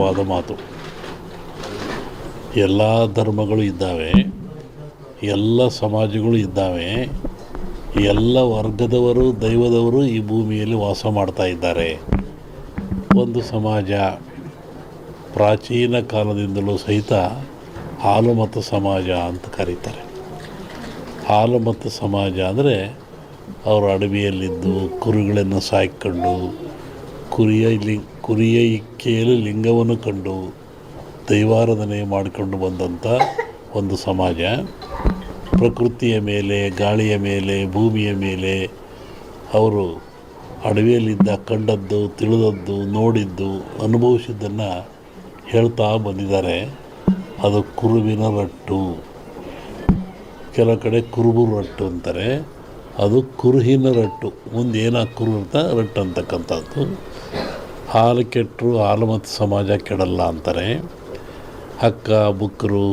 ವಾದ ಮಾತು. ಎಲ್ಲ ಧರ್ಮಗಳು ಇದ್ದಾವೆ, ಎಲ್ಲ ಸಮಾಜಗಳು ಇದ್ದಾವೆ, ಎಲ್ಲ ವರ್ಗದವರು ದೈವದವರು ಈ ಭೂಮಿಯಲ್ಲಿ ವಾಸ ಮಾಡ್ತಾ ಇದ್ದಾರೆ. ಒಂದು ಸಮಾಜ ಪ್ರಾಚೀನ ಕಾಲದಿಂದಲೂ ಸಹಿತ ಹಾಲುಮತ ಸಮಾಜ ಅಂತ ಕರೀತಾರೆ. ಹಾಲುಮತ ಸಮಾಜ ಅಂದರೆ ಅವರು ಅಡವಿಯಲ್ಲಿದ್ದು ಕುರಿಗಳನ್ನು ಸಾಕಿಕೊಂಡು ಕುರಿಯ ಇಕ್ಕೆಯಲ್ಲಿ ಲಿಂಗವನ್ನು ಕಂಡು ದೈವಾರಾಧನೆ ಮಾಡಿಕೊಂಡು ಬಂದಂಥ ಒಂದು ಸಮಾಜ. ಪ್ರಕೃತಿಯ ಮೇಲೆ, ಗಾಳಿಯ ಮೇಲೆ, ಭೂಮಿಯ ಮೇಲೆ ಅವರು ಅಡವಿಯಲ್ಲಿದ್ದ ಕಂಡದ್ದು, ತಿಳಿದದ್ದು, ನೋಡಿದ್ದು, ಅನುಭವಿಸಿದ್ದನ್ನು ಹೇಳ್ತಾ ಬಂದಿದ್ದಾರೆ. ಅದು ಕುರುವಿನ ರಟ್ಟು, ಕೆಲ ಕಡೆ ಕುರುಬು ರಟ್ಟು ಅಂತಾರೆ, ಅದು ಕುರುಹಿನ ರಟ್ಟು. ಮುಂದೆ ಏನಾಗಿ ಕುರು ಅಂತ ರಟ್ಟು ಅಂತಕ್ಕಂಥದ್ದು. ಹಾಲು ಕೆಟ್ಟರು ಹಾಲುಮತ ಸಮಾಜ ಕೆಡಲ್ಲ ಅಂತಾರೆ. ಹಕ್ಕ ಬುಕ್ಕರು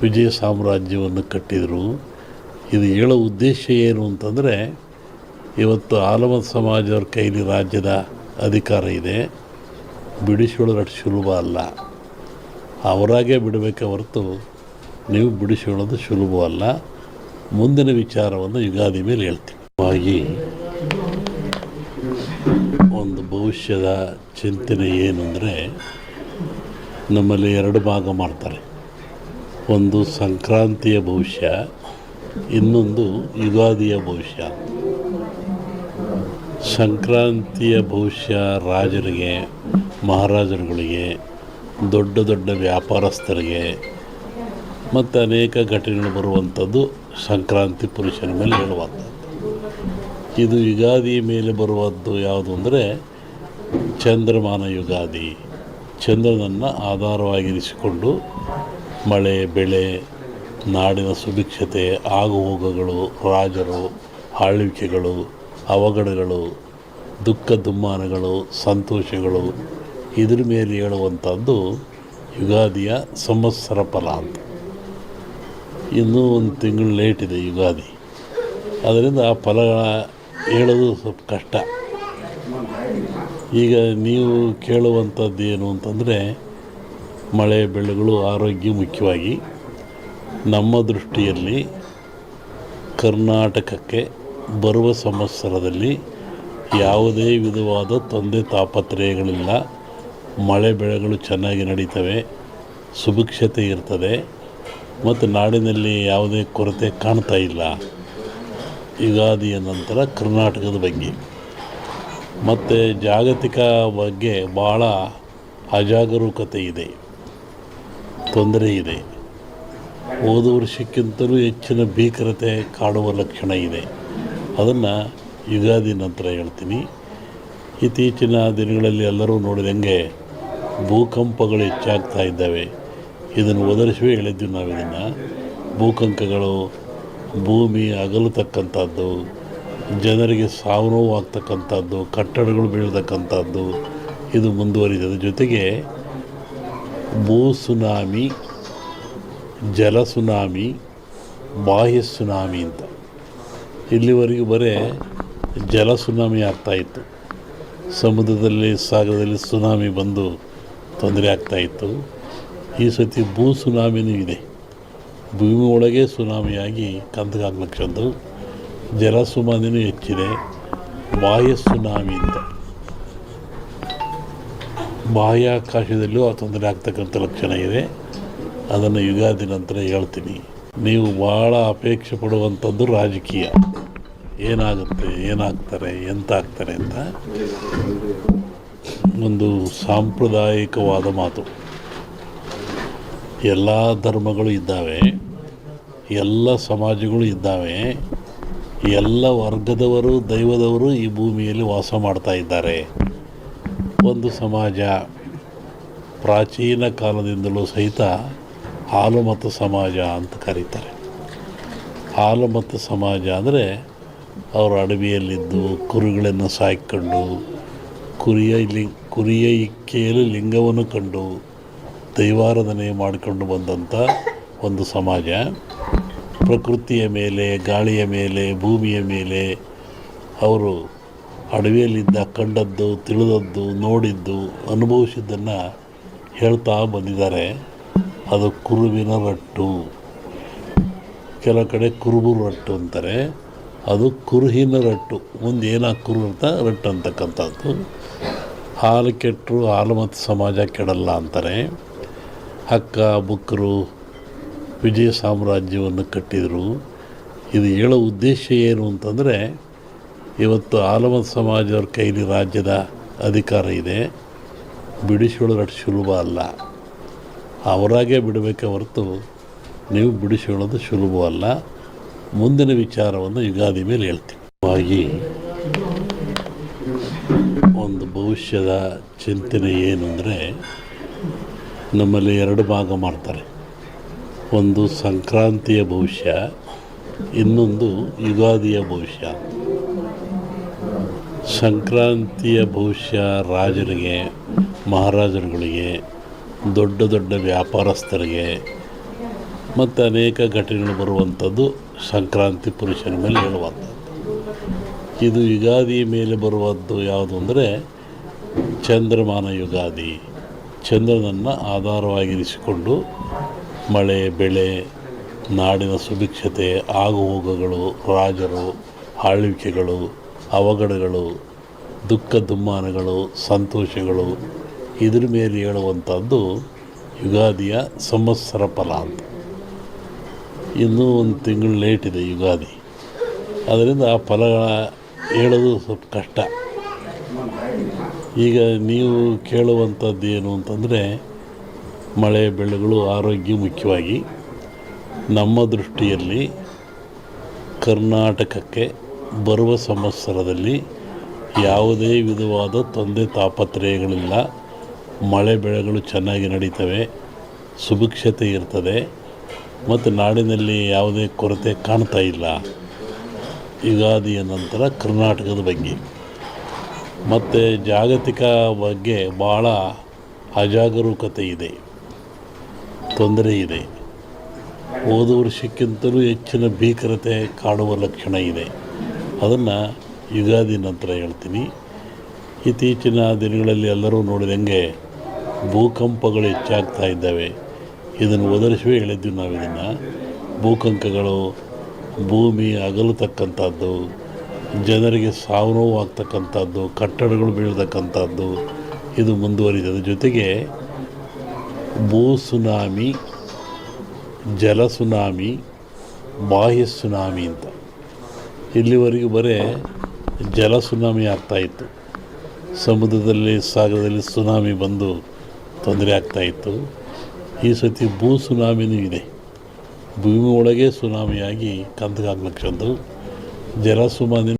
ವಿಜಯ ಸಾಮ್ರಾಜ್ಯವನ್ನು ಕಟ್ಟಿದರು. ಇದು ಹೇಳೋ ಉದ್ದೇಶ ಏನು ಅಂತಂದರೆ, ಇವತ್ತು ಹಾಲುಮತ ಸಮಾಜದವ್ರ ಕೈಲಿ ರಾಜ್ಯದ ಅಧಿಕಾರ ಇದೆ. ಬಿಡಿಸಿಕೊಳ್ಳೋದು ಅಷ್ಟು ಸುಲಭ ಅಲ್ಲ. ಅವರಾಗೆ ಬಿಡಬೇಕೆ ಹೊರತು ನೀವು ಬಿಡಿಸಿಕೊಳ್ಳೋದು ಸುಲಭವಲ್ಲ. ಮುಂದಿನ ವಿಚಾರವನ್ನು ಯುಗಾದಿ ಮೇಲೆ ಹೇಳ್ತೀವಿ. ಹಾಗಾಗಿ ಒಂದು ಭವಿಷ್ಯದ ಚಿಂತನೆ ಏನು ಅಂದರೆ, ನಮ್ಮಲ್ಲಿ ಎರಡು ಭಾಗ ಮಾಡ್ತಾರೆ. ಒಂದು ಸಂಕ್ರಾಂತಿಯ ಭವಿಷ್ಯ, ಇನ್ನೊಂದು ಯುಗಾದಿಯ ಭವಿಷ್ಯ. ಸಂಕ್ರಾಂತಿಯ ಭವಿಷ್ಯ ರಾಜರಿಗೆ, ಮಹಾರಾಜರುಗಳಿಗೆ, ದೊಡ್ಡ ದೊಡ್ಡ ವ್ಯಾಪಾರಸ್ಥರಿಗೆ ಮತ್ತು ಅನೇಕ ಘಟನೆಗಳು ಬರುವಂಥದ್ದು ಸಂಕ್ರಾಂತಿ ಪುರುಷನ ಮೇಲೆ ಹೇಳುವಂಥದ್ದು. ಇದು ಯುಗಾದಿ ಮೇಲೆ ಬರುವದ್ದು ಯಾವುದು ಅಂದರೆ ಚಂದ್ರಮಾನ ಯುಗಾದಿ. ಚಂದ್ರನನ್ನು ಆಧಾರವಾಗಿರಿಸಿಕೊಂಡು ಮಳೆ, ಬೆಳೆ, ನಾಡಿನ ಸುಭಿಕ್ಷತೆ, ಆಗುಹೋಗುಗಳು, ರಾಜರು, ಆಳ್ವಿಕೆಗಳು, ಅವಘಡಗಳು, ದುಃಖ ದುಮ್ಮಾನಗಳು, ಸಂತೋಷಗಳು, ಇದ್ರ ಮೇಲೆ ಹೇಳುವಂಥದ್ದು ಯುಗಾದಿಯ ಸಂವತ್ಸರ ಫಲ ಅಂತ. ಇನ್ನೂ ಒಂದು ತಿಂಗಳು ಲೇಟ್ ಇದೆ ಯುಗಾದಿ. ಅದರಿಂದ ಆ ಫಲ ಹೇಳೋದು ಸ್ವಲ್ಪ ಕಷ್ಟ. ಈಗ ನೀವು ಕೇಳುವಂಥದ್ದು ಏನು ಅಂತಂದರೆ, ಮಳೆ ಬೆಳೆಗಳು, ಆರೋಗ್ಯ ಮುಖ್ಯವಾಗಿ. ನಮ್ಮ ದೃಷ್ಟಿಯಲ್ಲಿ ಕರ್ನಾಟಕಕ್ಕೆ ಬರುವ ಸಂವತ್ಸರದಲ್ಲಿ ಯಾವುದೇ ವಿಧವಾದ ತೊಂದರೆ ತಾಪತ್ರಯಗಳಿಲ್ಲ. ಮಳೆ ಬೆಳೆಗಳು ಚೆನ್ನಾಗಿ ನಡೀತವೆ, ಸುಭಿಕ್ಷತೆ ಇರ್ತದೆ ಮತ್ತು ನಾಡಿನಲ್ಲಿ ಯಾವುದೇ ಕೊರತೆ ಕಾಣ್ತಾ ಇಲ್ಲ. ಯುಗಾದಿಯ ನಂತರ ಕರ್ನಾಟಕದ ಬಗ್ಗೆ ಮತ್ತು ಜಾಗತಿಕ ಬಗ್ಗೆ ಭಾಳ ಅಜಾಗರೂಕತೆ ಇದೆ, ತೊಂದರೆ ಇದೆ. ಹೋದ ವರ್ಷಕ್ಕಿಂತಲೂ ಹೆಚ್ಚಿನ ಭೀಕರತೆ ಕಾಡುವ ಲಕ್ಷಣ ಇದೆ. ಅದನ್ನು ಯುಗಾದಿ ನಂತರ ಹೇಳ್ತೀನಿ. ಇತ್ತೀಚಿನ ದಿನಗಳಲ್ಲಿ ಎಲ್ಲರೂ ನೋಡಿದಂಗೆ ಭೂಕಂಪಗಳು ಹೆಚ್ಚಾಗ್ತಾ ಇದ್ದಾವೆ. ಇದನ್ನು ಒದರಿಸುವೇ ಹೇಳಿದ್ವಿ ನಾವು. ಇದನ್ನು ಭೂಕಂಪಗಳು, ಭೂಮಿ ಅಗಲತಕ್ಕಂಥದ್ದು, ಜನರಿಗೆ ಸಾವು ನೋವು ಆಗ್ತಕ್ಕಂಥದ್ದು, ಕಟ್ಟಡಗಳು ಬೀಳ್ತಕ್ಕಂಥದ್ದು, ಇದು ಮುಂದುವರಿದ ಜೊತೆಗೆ ಭೂ ಸುನಾಮಿ, ಜಲ ಸುನಾಮಿ, ಬಾಹ್ಯ ಸುನಾಮಿ ಅಂತ. ಇಲ್ಲಿವರೆಗೂ ಬರೀ ಜಲ ಸುನಾಮಿ ಆಗ್ತಾಯಿತ್ತು. ಸಮುದ್ರದಲ್ಲಿ, ಸಾಗರದಲ್ಲಿ ಸುನಾಮಿ ಬಂದು ತೊಂದರೆ ಆಗ್ತಾಯಿತ್ತು. ಈ ಸತಿ ಭೂ ಸುನಾಮಿನೂ ಇದೆ. ಭೂಮಿ ಒಳಗೆ ಸುನಾಮಿಯಾಗಿ ಕಂದಗಾಗ್ಲಕ್ಷದ್ದು. ಜಲ ಸುನಾಮಿನೂ ಹೆಚ್ಚಿದೆ. ಬಾಹ್ಯ ಸುನಾಮಿ ಅಂತ ಬಾಹ್ಯಾಕಾಶದಲ್ಲೂ ಆ ತೊಂದರೆ ಆಗ್ತಕ್ಕಂಥ ಲಕ್ಷಣ ಇದೆ. ಅದನ್ನು ಯುಗಾದಿ ನಂತರ ಹೇಳ್ತೀನಿ. ನೀವು ಭಾಳ ಅಪೇಕ್ಷೆ ಪಡುವಂಥದ್ದು ರಾಜಕೀಯ. ಏನಾಗುತ್ತೆ, ಏನಾಗ್ತಾರೆ, ಎಂತ ಆಗ್ತಾರೆ ಅಂತ. ಒಂದು ಸಾಂಪ್ರದಾಯಿಕವಾದ ಮಾತು. ಎಲ್ಲ ಧರ್ಮಗಳು ಇದ್ದಾವೆ, ಎಲ್ಲ ಸಮಾಜಗಳು ಇದ್ದಾವೆ, ಎಲ್ಲ ವರ್ಗದವರು ದೈವದವರು ಈ ಭೂಮಿಯಲ್ಲಿ ವಾಸ ಮಾಡ್ತಾ ಇದ್ದಾರೆ. ಒಂದು ಸಮಾಜ ಪ್ರಾಚೀನ ಕಾಲದಿಂದಲೂ ಸಹಿತ ಹಾಲುಮತ ಸಮಾಜ ಅಂತ ಕರೀತಾರೆ. ಹಾಲುಮತ ಸಮಾಜ ಅಂದರೆ ಅವರು ಅಡವಿಯಲ್ಲಿದ್ದು ಕುರಿಗಳನ್ನು ಸಾಕಿಕೊಂಡು ಕುರಿಯ ಇಕ್ಕೆಯಲ್ಲಿ ಲಿಂಗವನ್ನು ಕಂಡು ದೈವಾರಾಧನೆ ಮಾಡಿಕೊಂಡು ಬಂದಂಥ ಒಂದು ಸಮಾಜ. ಪ್ರಕೃತಿಯ ಮೇಲೆ, ಗಾಳಿಯ ಮೇಲೆ, ಭೂಮಿಯ ಮೇಲೆ ಅವರು ಅಡವಿಯಲ್ಲಿದ್ದ ಕಂಡದ್ದು, ತಿಳಿದದ್ದು, ನೋಡಿದ್ದು, ಅನುಭವಿಸಿದ್ದನ್ನು ಹೇಳ್ತಾ ಬಂದಿದ್ದಾರೆ. ಅದು ಕುರುವಿನ ರಟ್ಟು, ಕೆಲವು ಕಡೆ ಕುರುಬು ರಟ್ಟು ಅಂತಾರೆ, ಅದು ಕುರುಹಿನ ರಟ್ಟು. ಮುಂದೆ ಏನಾಗಿ ಕುರು ಅಂತ ರಟ್ಟು ಅಂತಕ್ಕಂಥದ್ದು. ಹಾಲು ಕೆಟ್ಟರು ಹಾಲು ಮತ್ತು ಸಮಾಜ ಕೆಡಲ್ಲ ಅಂತಾರೆ. ಹಕ್ಕ ಬುಕ್ಕರು ವಿಜಯ ಸಾಮ್ರಾಜ್ಯವನ್ನು ಕಟ್ಟಿದರು. ಇದು ಹೇಳೋ ಉದ್ದೇಶ ಏನು ಅಂತಂದರೆ, ಇವತ್ತು ಆಲಮತ್ ಸಮಾಜವ್ರ ಕೈಲಿ ರಾಜ್ಯದ ಅಧಿಕಾರ ಇದೆ. ಬಿಡಿಸಿಕೊಳ್ಳೋದು ಅಷ್ಟು ಸುಲಭ ಅಲ್ಲ. ಅವರಾಗೆ ಬಿಡಬೇಕೆ ಹೊರತು ನೀವು ಬಿಡಿಸಿಕೊಳ್ಳೋದು ಸುಲಭವಲ್ಲ. ಮುಂದಿನ ವಿಚಾರವನ್ನು ಯುಗಾದಿ ಮೇಲೆ ಹೇಳ್ತೀವಿ. ಹಾಗಾಗಿ ಒಂದು ಭವಿಷ್ಯದ ಚಿಂತನೆ ಏನು ಅಂದರೆ, ನಮ್ಮಲ್ಲಿ ಎರಡು ಭಾಗ ಮಾಡ್ತಾರೆ. ಒಂದು ಸಂಕ್ರಾಂತಿಯ ಭವಿಷ್ಯ, ಇನ್ನೊಂದು ಯುಗಾದಿಯ ಭವಿಷ್ಯ. ಸಂಕ್ರಾಂತಿಯ ಭವಿಷ್ಯ ರಾಜರಿಗೆ, ಮಹಾರಾಜರುಗಳಿಗೆ, ದೊಡ್ಡ ದೊಡ್ಡ ವ್ಯಾಪಾರಸ್ಥರಿಗೆ ಮತ್ತು ಅನೇಕ ಘಟನೆಗಳು ಬರುವಂಥದ್ದು ಸಂಕ್ರಾಂತಿ ಪುರುಷನ ಮೇಲೆ ಹೇಳುವಂಥದ್ದು. ಇದು ಯುಗಾದಿ ಮೇಲೆ ಬರುವಂಥದ್ದು ಯಾವುದು ಅಂದರೆ ಚಂದ್ರಮಾನ ಯುಗಾದಿ. ಚಂದ್ರನನ್ನು ಆಧಾರವಾಗಿರಿಸಿಕೊಂಡು ಮಳೆ, ಬೆಳೆ, ನಾಡಿನ ಸುಭಿಕ್ಷತೆ, ಆಗುಹೋಗುಗಳು, ರಾಜರು, ಆಳ್ವಿಕೆಗಳು, ಅವಘಡಗಳು, ದುಃಖ ದುಮ್ಮಾನಗಳು, ಸಂತೋಷಗಳು, ಇದ್ರ ಮೇಲೆ ಹೇಳುವಂಥದ್ದು ಯುಗಾದಿಯ ಸಂವತ್ಸರ ಫಲ ಅಂತ. ಇನ್ನೂ ಒಂದು ತಿಂಗಳು ಲೇಟ್ ಇದೆ ಯುಗಾದಿ. ಅದರಿಂದ ಆ ಫಲಗಳ ಹೇಳೋದು ಸ್ವಲ್ಪ ಕಷ್ಟ. ಈಗ ನೀವು ಕೇಳುವಂಥದ್ದು ಏನು ಅಂತಂದರೆ, ಮಳೆ ಬೆಳೆಗಳು, ಆರೋಗ್ಯ ಮುಖ್ಯವಾಗಿ. ನಮ್ಮ ದೃಷ್ಟಿಯಲ್ಲಿ ಕರ್ನಾಟಕಕ್ಕೆ ಬರುವ ಸಂವತ್ಸರದಲ್ಲಿ ಯಾವುದೇ ವಿಧವಾದ ತೊಂದರೆ ತಾಪತ್ರಯಗಳಿಲ್ಲ. ಮಳೆ ಬೆಳೆಗಳು ಚೆನ್ನಾಗಿ ನಡೀತವೆ, ಸುಭಿಕ್ಷತೆ ಇರ್ತದೆ ಮತ್ತು ನಾಡಿನಲ್ಲಿ ಯಾವುದೇ ಕೊರತೆ ಕಾಣ್ತಾ ಇಲ್ಲ. ಯುಗಾದಿಯ ನಂತರ ಕರ್ನಾಟಕದ ಬಗ್ಗೆ ಮತ್ತು ಜಾಗತಿಕ ಬಗ್ಗೆ ಭಾಳ ಅಜಾಗರೂಕತೆ ಇದೆ, ತೊಂದರೆ ಇದೆ. ಹೋದ ವರ್ಷಕ್ಕಿಂತಲೂ ಹೆಚ್ಚಿನ ಭೀಕರತೆ ಕಾಡುವ ಲಕ್ಷಣ ಇದೆ. ಅದನ್ನು ಯುಗಾದಿ ನಂತರ ಹೇಳ್ತೀನಿ. ಇತ್ತೀಚಿನ ದಿನಗಳಲ್ಲಿ ಎಲ್ಲರೂ ನೋಡಿದಂಗೆ ಭೂಕಂಪಗಳು ಹೆಚ್ಚಾಗ್ತಾ ಇದ್ದಾವೆ. ಇದನ್ನು ಒದರಿಸುವೆ ಹೇಳಿದ್ವಿ ನಾವು. ಇದನ್ನು ಭೂಕಂಪಗಳು, ಭೂಮಿ ಅಗಲತಕ್ಕಂಥದ್ದು, ಜನರಿಗೆ ಸಾವು ನೋವು ಆಗ್ತಕ್ಕಂಥದ್ದು, ಕಟ್ಟಡಗಳು ಬೀಳ್ತಕ್ಕಂಥದ್ದು, ಇದು ಮುಂದುವರಿದ ಜೊತೆಗೆ ಭೂ ಸುನಾಮಿ, ಜಲ ಸುನಾಮಿ, ಬಾಹ್ಯ ಸುನಾಮಿ ಅಂತ. ಇಲ್ಲಿವರೆಗೂ ಬರೀ ಜಲ ಸುನಾಮಿ ಆಗ್ತಾಯಿತ್ತು. ಸಮುದ್ರದಲ್ಲಿ, ಸಾಗರದಲ್ಲಿ ಸುನಾಮಿ ಬಂದು ತೊಂದರೆ ಆಗ್ತಾಯಿತ್ತು. ಈ ಸತಿ ಭೂ ಸುನಾಮಿನೂ ಇದೆ. ಭೂಮಿ ಒಳಗೆ ಸುನಾಮಿಯಾಗಿ ಕಂದಗಾಗ್ಲಕ್ಷದ್ದು. ಜಲ ಸುನಾಮಿ